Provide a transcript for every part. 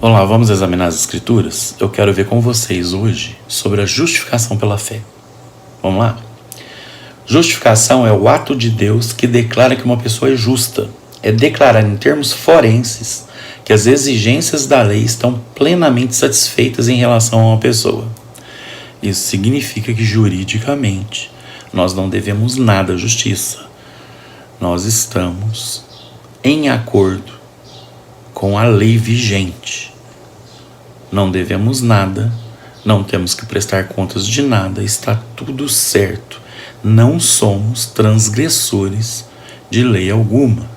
Olá, vamos examinar as Escrituras? Eu quero ver com vocês hoje sobre a justificação pela fé. Vamos lá? Justificação é o ato de Deus que declara que uma pessoa é justa. É declarar em termos forenses que as exigências da lei estão plenamente satisfeitas em relação a uma pessoa. Isso significa que juridicamente nós não devemos nada à justiça. Nós estamos em acordo com a lei vigente. Não devemos nada, não temos que prestar contas de nada, está tudo certo. Não somos transgressores de lei alguma.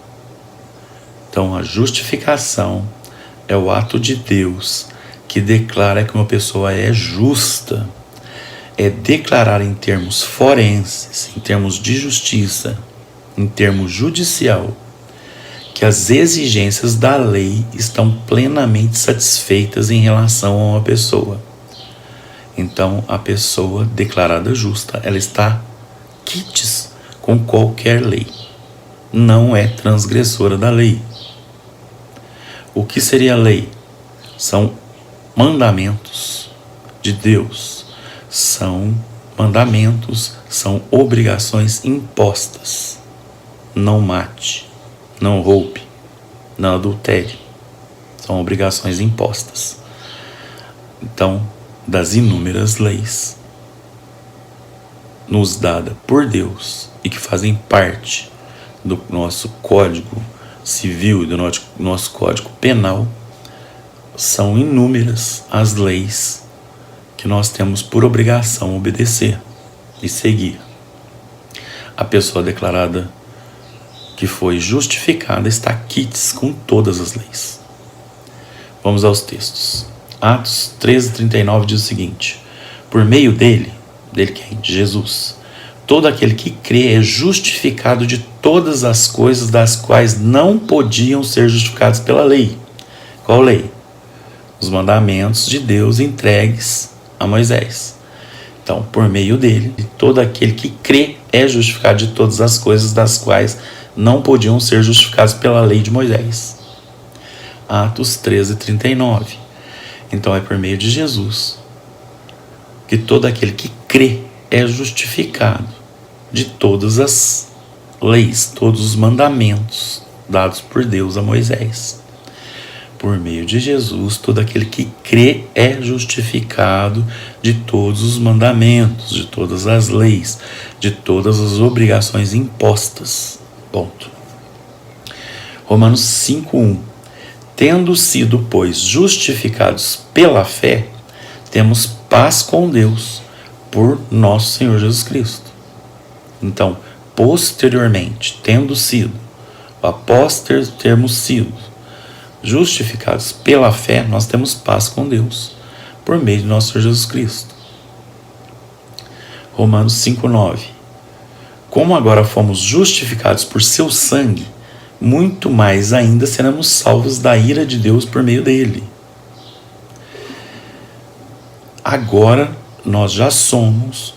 Então, a justificação é o ato de Deus que declara que uma pessoa é justa. É declarar em termos forenses, em termos de justiça, em termos judicial, que as exigências da lei estão plenamente satisfeitas em relação a uma pessoa. Então, a pessoa declarada justa, ela está quites com qualquer lei. Não é transgressora da lei. O que seria a lei? São mandamentos de Deus. São mandamentos, são obrigações impostas. Não mate. Não roube, não adultere. São obrigações impostas. Então, das inúmeras leis nos dadas por Deus e que fazem parte do nosso Código Civil e do nosso Código Penal, são inúmeras as leis que nós temos por obrigação obedecer e seguir. A pessoa declarada que foi justificada está quites com todas as leis. Vamos aos textos. Atos 13:39 diz o seguinte: por meio dele quem? De Jesus, todo aquele que crê é justificado de todas as coisas das quais não podiam ser justificados pela lei. Qual lei? Os mandamentos de Deus entregues a Moisés. Então, por meio dele, todo aquele que crê é justificado de todas as coisas das quais não podiam ser justificados pela lei de Moisés. Atos 13:39. Então é por meio de Jesus que todo aquele que crê é justificado de todas as leis, todos os mandamentos dados por Deus a Moisés. Por meio de Jesus, todo aquele que crê é justificado de todos os mandamentos, de todas as leis, de todas as obrigações impostas. Ponto. Romanos 5:1. Tendo sido, pois, justificados pela fé, temos paz com Deus por nosso Senhor Jesus Cristo. Então, posteriormente, tendo sido, após termos sido justificados pela fé, nós temos paz com Deus por meio de nosso Senhor Jesus Cristo. Romanos 5:9. Como agora fomos justificados por seu sangue, muito mais ainda seremos salvos da ira de Deus por meio dele. Agora nós já somos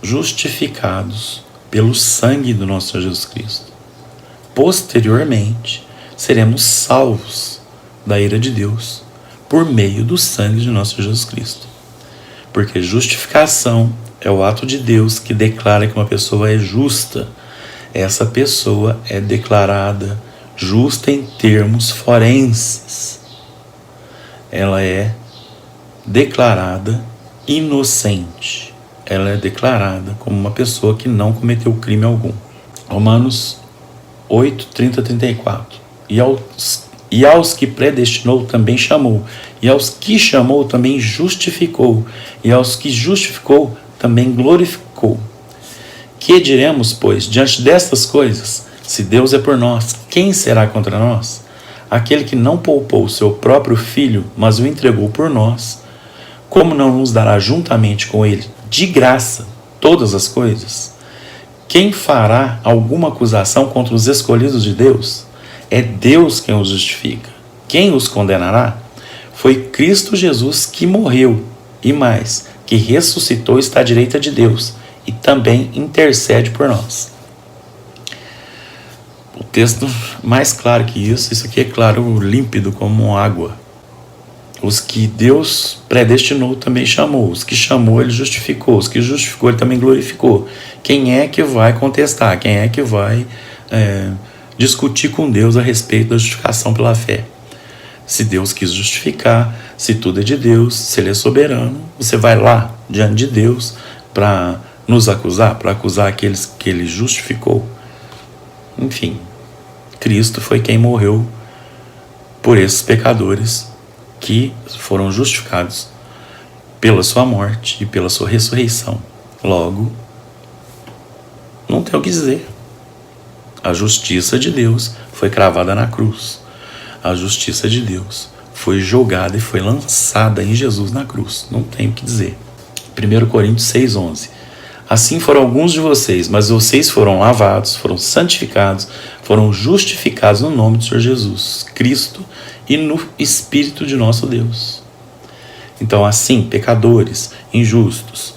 justificados pelo sangue do nosso Senhor Jesus Cristo. Posteriormente, seremos salvos da ira de Deus por meio do sangue de nosso Senhor Jesus Cristo. Porque justificação é o ato de Deus que declara que uma pessoa é justa. Essa pessoa é declarada justa em termos forenses. Ela é declarada inocente. Ela é declarada como uma pessoa que não cometeu crime algum. Romanos 8:30-34. E aos que predestinou também chamou, e aos que chamou também justificou, e aos que justificou também glorificou. Que diremos, pois, diante destas coisas? Se Deus é por nós, quem será contra nós? Aquele que não poupou o seu próprio filho, mas o entregou por nós, como não nos dará juntamente com ele, de graça, todas as coisas? Quem fará alguma acusação contra os escolhidos de Deus? É Deus quem os justifica. Quem os condenará? Foi Cristo Jesus que morreu, e mais, que ressuscitou, está à direita de Deus, e também intercede por nós. texto mais claro que isso aqui é claro, límpido como água. Os que Deus predestinou também chamou. Os que chamou, ele justificou. Os que justificou, ele também glorificou. Quem é que vai contestar? Quem é que vai discutir com Deus a respeito da justificação pela fé? Se Deus quis justificar, se tudo é de Deus, se Ele é soberano, você vai lá diante de Deus para nos acusar, para acusar aqueles que Ele justificou? Enfim, Cristo foi quem morreu por esses pecadores que foram justificados pela sua morte e pela sua ressurreição. Logo, não tem o que dizer. A justiça de Deus foi cravada na cruz. A justiça de Deus foi julgada e foi lançada em Jesus na cruz. Não tem o que dizer. 1 Coríntios 6,11. Assim foram alguns de vocês, mas vocês foram lavados, foram santificados, foram justificados no nome do Senhor Jesus Cristo e no Espírito de nosso Deus. Então, assim, pecadores, injustos,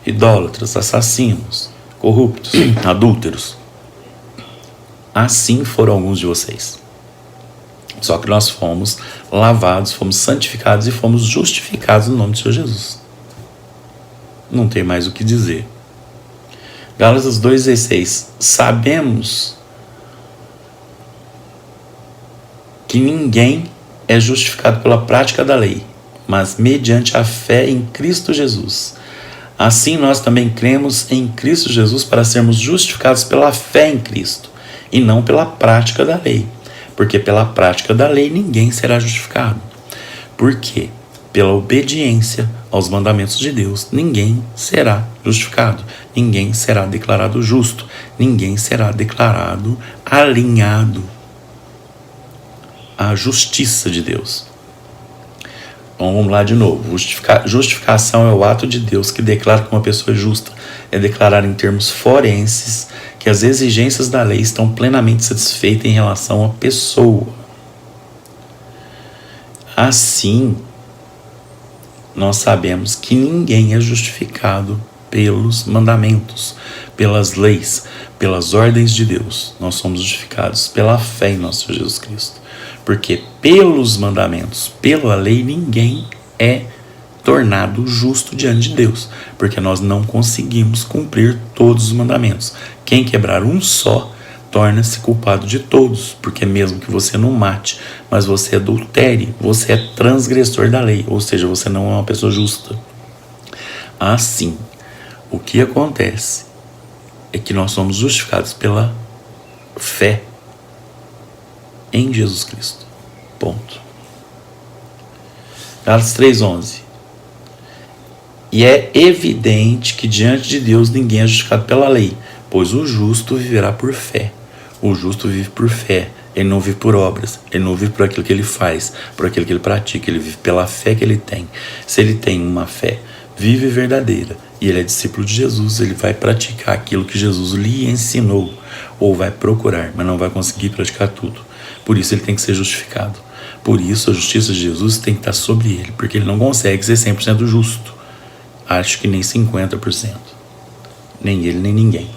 idólatras, assassinos, corruptos, adúlteros, assim foram alguns de vocês. Só que nós fomos lavados, fomos santificados e fomos justificados no nome do Senhor Jesus. Não tem mais o que dizer. Gálatas 2,16. Sabemos que ninguém é justificado pela prática da lei, mas mediante a fé em Cristo Jesus. Assim nós também cremos em Cristo Jesus para sermos justificados pela fé em Cristo, e não pela prática da lei. Porque pela prática da lei ninguém será justificado. Porque pela obediência aos mandamentos de Deus ninguém será justificado. Ninguém será declarado justo. Ninguém será declarado alinhado à justiça de Deus. Então vamos lá de novo. Justificação é o ato de Deus que declara que uma pessoa é justa. É declarar em termos forenses que as exigências da lei estão plenamente satisfeitas em relação à pessoa. Assim, nós sabemos que ninguém é justificado pelos mandamentos, pelas leis, pelas ordens de Deus. Nós somos justificados pela fé em nosso Senhor Jesus Cristo. Porque pelos mandamentos, pela lei, ninguém é tornado justo diante de Deus, porque nós não conseguimos cumprir todos os mandamentos. Quem quebrar um só, torna-se culpado de todos, porque mesmo que você não mate, mas você adultere, você é transgressor da lei, ou seja, você não é uma pessoa justa. Assim, o que acontece é que nós somos justificados pela fé em Jesus Cristo. Ponto. Gálatas 3,11. E é evidente que diante de Deus ninguém é justificado pela lei, pois o justo viverá por fé. O justo vive por fé, ele não vive por obras, ele não vive por aquilo que ele faz, por aquilo que ele pratica, ele vive pela fé que ele tem. Se ele tem uma fé viva e verdadeira, e ele é discípulo de Jesus, ele vai praticar aquilo que Jesus lhe ensinou, ou vai procurar, mas não vai conseguir praticar tudo. Por isso ele tem que ser justificado. Por isso a justiça de Jesus tem que estar sobre ele, porque ele não consegue ser 100% justo. Acho que nem 50%. Nem ele, nem ninguém.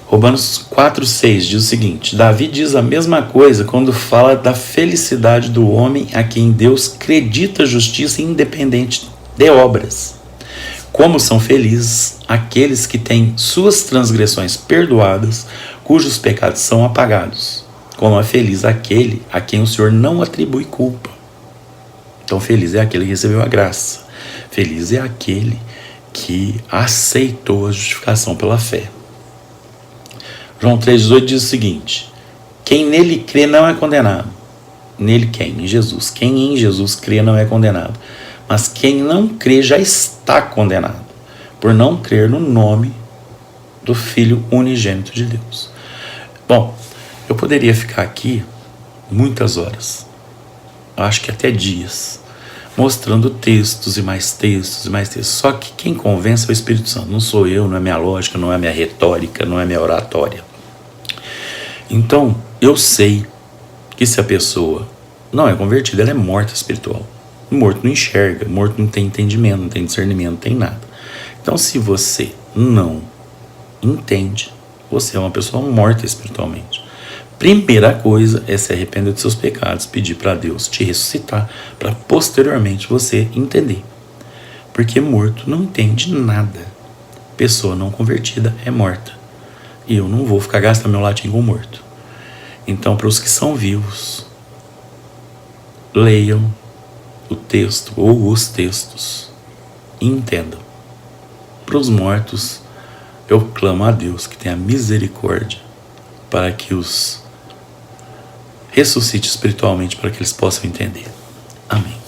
Romanos 4,6 diz o seguinte: Davi diz a mesma coisa quando fala da felicidade do homem a quem Deus acredita justiça independente de obras. Como são felizes aqueles que têm suas transgressões perdoadas, cujos pecados são apagados. Como é feliz aquele a quem o Senhor não atribui culpa. Então feliz é aquele que recebeu a graça. Feliz é aquele que aceitou a justificação pela fé. João 3,18 diz o seguinte: quem nele crê não é condenado. Nele quem? Em Jesus. Quem em Jesus crê não é condenado. Mas quem não crê já está condenado, por não crer no nome do Filho unigênito de Deus. Bom, eu poderia ficar aqui muitas horas, acho que até dias, mostrando textos e mais textos e mais textos. Só que quem convence é o Espírito Santo. Não sou eu, não é minha lógica, não é minha retórica, não é minha oratória. Então, eu sei que se a pessoa não é convertida, ela é morta espiritual. Morto não enxerga, morto não tem entendimento, não tem discernimento, não tem nada. Então, se você não entende, você é uma pessoa morta espiritualmente. primeira coisa é se arrepender dos seus pecados, pedir para Deus te ressuscitar, para posteriormente você entender. Porque morto não entende nada. Pessoa não convertida é morta. E eu não vou ficar gastando meu latim com morto. Então, para os que são vivos, leiam o texto ou os textos e entendam. Para os mortos, eu clamo a Deus que tenha misericórdia para que os ressuscite espiritualmente, para que eles possam entender. Amém.